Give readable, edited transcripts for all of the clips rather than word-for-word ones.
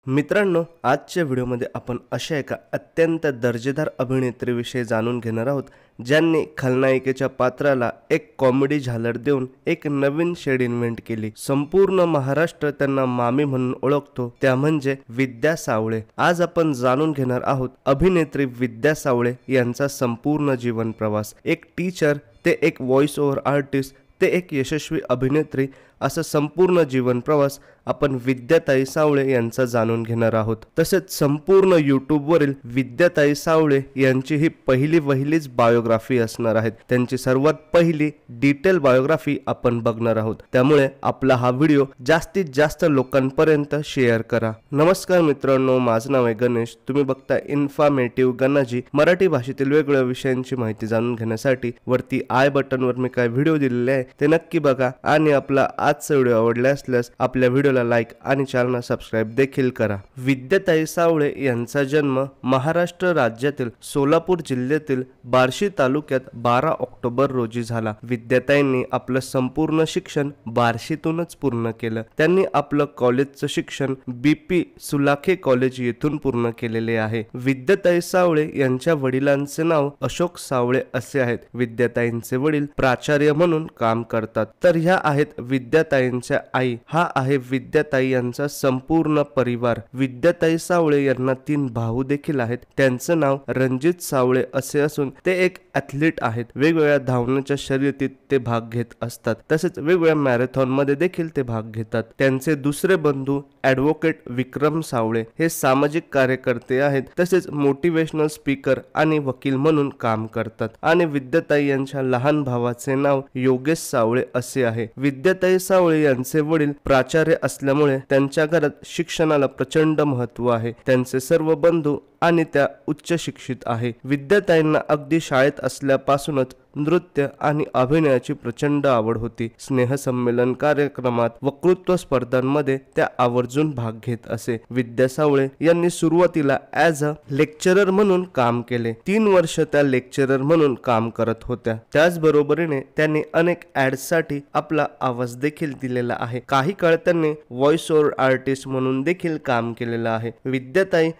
मित्रांनो, आजच्या व्हिडिओमध्ये आपण अशा एका अत्यंत दर्जेदार अभिनेत्रीविषयी जाणून घेणार आहोत, ज्यांनी खलनायिकेच्या पात्राला एक कॉमेडी झालर देऊन एक नवीन शेड इन्व्हेंट केली। संपूर्ण महाराष्ट्र त्यांना मामी म्हणून ओळखतो, त्या म्हणजे विद्या सावळे। आज आपण जाणून घेणार आहोत अभिनेत्री विद्या सावळे यांचा संपूर्ण जीवन प्रवास। एक टीचर ते एक व्हॉइस ओव्हर आर्टिस्ट ते एक यशस्वी अभिनेत्री, असं संपूर्ण जीवन प्रवास आपण विद्याताई सावळे यांचा जाणून घेणार आहोत। तसेच संपूर्ण यूट्यूबवरील विद्याताई सावळे यांची ही पहिलीच बायोग्राफी असणार आहे। त्यांची सर्वात पहिली डिटेल बायोग्राफी आपण बघणार आहोत, त्यामुळे आपला हा व्हिडिओ जास्तीत जास्त लोकांपर्यंत शेअर करा। नमस्कार मित्रांनो, माझं नाव आहे गणेश। तुम्ही बघता इन्फॉर्मेटिव्ह गणाजी। मराठी भाषेतील वेगवेगळ्या विषयांची माहिती जाणून घेण्यासाठी वरती आय बटनवर मी काय व्हिडिओ दिलेले आहे ते नक्की बघा, आणि आपला आजचा व्हिडिओ आवडला असल्यास आपल्या व्हिडिओला लाईक आणि चॅनलला सबस्क्राइब देखील करा। विद्याताई सावळे यांचा जन्म महाराष्ट्र राज्यातील सोलापूर जिल्ह्यातील बार्शी तालुक्यात 12 ऑक्टोबर रोजी झाला। विद्याताईंनी आपलं संपूर्ण शिक्षण बार्शीतूनच पूर्ण केलं। त्यांनी आपलं कॉलेजचं शिक्षण BP सुलाखे कॉलेज येथून पूर्ण केलेले आहे। विद्याताई सावळे यांच्या वडिलांचे नाव अशोक सावळे असे आहेत। विद्याताईंचे वडील प्राचार्य म्हणून काम करतात। तर ह्या आहेत विद्याताईंच्या आई। हा आहे विद्याताई यांचा संपूर्ण परिवार। विद्याताई सावळे यांना 3 भाऊ देखील आहेत। त्यांचं नाव रणजित सावळे असे असून ते एक ॲथलीट आहेत। वेगवेगळ्या धावण्याच्या शर्यतीत ते भाग घेत असतात, तसेच वेगवेगळ्या मॅरेथॉन मध्ये देखील ते भाग घेतात। त्यांचे दुसरे बंधू ॲडव्होकेट विक्रम सावळे हे सामाजिक कार्यकर्ते आहेत, तसेच मोटिवेशनल स्पीकर आणि वकील म्हणून काम करतात। आणि विद्याताई यांच्या लहान भावाचे नाव योगेश सावळे असे आहे। विद्याताई सावळे यांचे वडील प्राचार्य असल्यामुळे त्यांच्या घरात शिक्षणाला प्रचंड महत्त्व आहे। त्यांचे सर्व बंधू आणि त्या उच्च शिक्षित आहे। विद्याताईंना अगदी शाळेत असल्यापासूनच नृत्य आणि अभिनयाची प्रचंड आवड होती। स्नेहसंमेलन कार्यक्रमात, वक्तृत्व स्पर्धांमध्ये त्या आवर्जून भाग घेत असे। विद्या सावळे यांनी सुरुवातीला ॲज अ लेक्चरर म्हणून काम केले। 3 वर्ष त्या लेक्चरर म्हणून काम करत होत्या। त्याचबरोबरीने त्यांनी अनेक ॲड्ससाठी आपला आवाज देखील दिलेला आहे। काही काळ त्यांनी व्हॉइस ओव्हर आर्टिस्ट म्हणून देखील काम केलेलं आहे। विद्याताई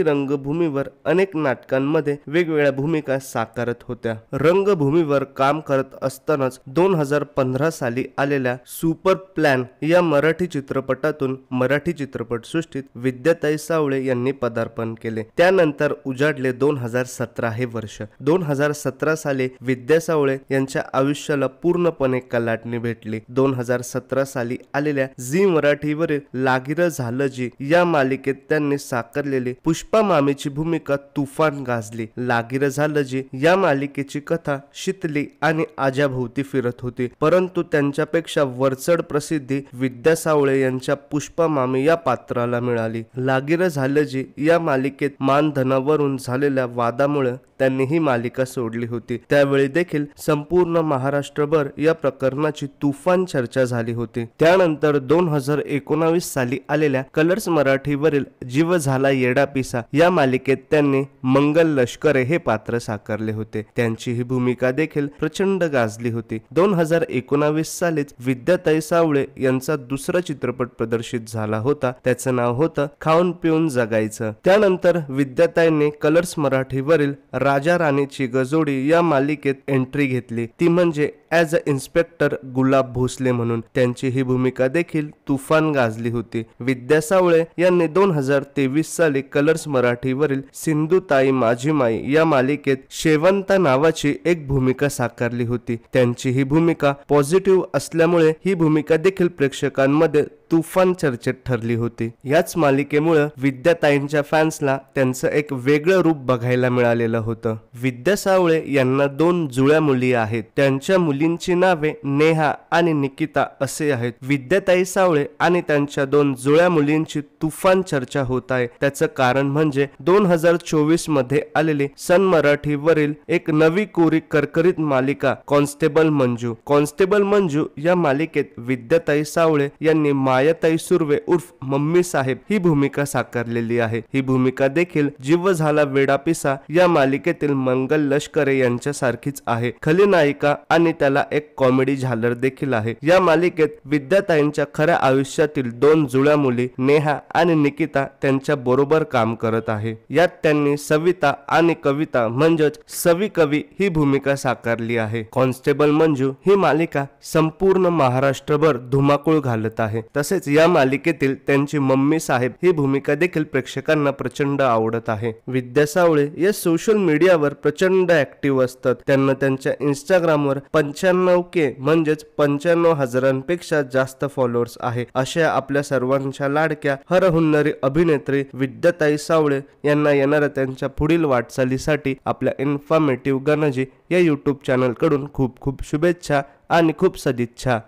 रंगभूमीवर अनेक नाटकांमध्ये वेगवेगळ्या भूमिका साकारत होत्या। रंगभूमीवर काम करत असतानाच 2015 साली आलेल्या सुपर प्लॅन या मराठी चित्रपटातून मराठी चित्रपटसृष्टीत विद्याताई सावळे यांनी पदार्पण केले। त्यानंतर उजाडले 2017 हे वर्ष। 2017 साली विद्या सावळे यांच्या आयुष्याला पूर्णपणे कलाटणी भेटली। 2017 साली आलेल्या झी मराठीवरील लागिरं झालं जी या मालिकेत त्यांनी साकारलेली पुष्पा मामीची भूमिका तुफान गाजली। लागिरं झालं जी या मालिकेची कथा शितली आणि आजाभोवती फिरत होती, परंतु त्यांच्यापेक्षा वरचढ प्रसिद्धी विद्या सावळे यांच्या पुष्पा मामी या पात्राला मिळाली। लागिरं झालं जी या मालिकेत मानधनावरून झालेल्या वादामुळे त्यांनी ही मालिका सोडली होती। त्यावेळी देखील संपूर्ण महाराष्ट्रभर या प्रकरणाची तुफान चर्चा झाली होती। त्यानंतर 2019 साली आलेल्या कलर्स मराठीवरील जीव झाला येडा पिसा या मालिकेत त्यांनी मंगल लष्करे हे पात्र साकारले होते। त्यांची ही भूमिका देखील प्रचंड गाजली होती। 2019 सालीच विद्याताई सावळे यांचा दुसरा चित्रपट प्रदर्शित झाला होता। त्याचं नाव होतं खाऊन पिऊन जगायचं। त्यानंतर विद्याताईंनी कलर्स मराठीवरील राजा राणीची गजोडी या मालिकेत एंट्री घेतली, ती म्हणजे ॲज अ इन्स्पेक्टर गुलाब भोसले म्हणून। त्यांची ही भूमिका देखील तुफान गाजली होती। विद्या सावळे यांनी 2023 साली कलर्स मराठीवरील सिंधुताई माझी माई या मालिकेत शेवंता नावाची एक भूमिका साकारली होती। त्यांची ही भूमिका पॉझिटिव्ह असल्यामुळे ही भूमिका देखील प्रेक्षकांमध्ये तुफान चर्चेत ठरली होती। याच मालिकेमुळे विद्याताईंच्या फॅन्सला त्यांचं एक वेगळं रूप बघायला मिळालेलं होतं। विद्या सावळे यांना 2 जुळ्या मुली आहेत। त्यांच्या मुलींची नावे नेहा आणि निकिता असे आहेत। विद्याताई सावळे आणि त्यांच्या 2 जुळ्या मुलींची तुफान चर्चा होत आहे। त्याचं कारण म्हणजे 2024 मध्ये आलेली सन मराठीवरील एक नवी कोरी करकरीत मालिका कॉन्स्टेबल मंजू। कॉन्स्टेबल मंजू या मालिकेत विद्याताई सावळे यांनी मायाताई सुर्वे उर्फ मम्मी साहेब ही भूमिका साकारलेली आहे. ही भूमिका देखील जीव झाला वेडापिसा या मालिकेतील मंगल लष्करे यांच्यासारखीच आहे. खलनायिका आणि त्याला एक कॉमेडी झालर देखील आहे. या मालिकेत विद्याताईंच्या खऱ्या आयुष्यातील 2 जुळ्या मुली नेहा आणि निकिता त्यांच्या बरोबर काम करत आहे. यात त्यांनी सविता आणि कविता म्हणजेच सवी कवी ही भूमिका साकारली आहे. कॉन्स्टेबल मंजू ही मालिका संपूर्ण महाराष्ट्रभर धुमाकूळ घालत आहे. तसेच या मालिकेतील त्यांची मम्मी साहेब ही भूमिका देखील प्रेक्षकांना प्रचंड आवडत आहे. विद्या सावळे या सोशल मीडियावर प्रचंड ऍक्टिव्ह असतात. त्यांना त्यांच्या इंस्टाग्रामवर 95K म्हणजेच 95,000पेक्षा जास्त फॉलोअर्स आहे. अशा आपल्या सर्वांच्या लाडक्या हरहुन्नरी अभिनेत्री विद्याताई सावळे यांना येणाऱ्या त्यांच्या पुढील वाटचालीसाठी आपल्या इन्फॉर्मेटिव्ह गणजी या यूट्यूब चॅनल कडून खूप खूप शुभेच्छा आणि खूप सदिच्छा.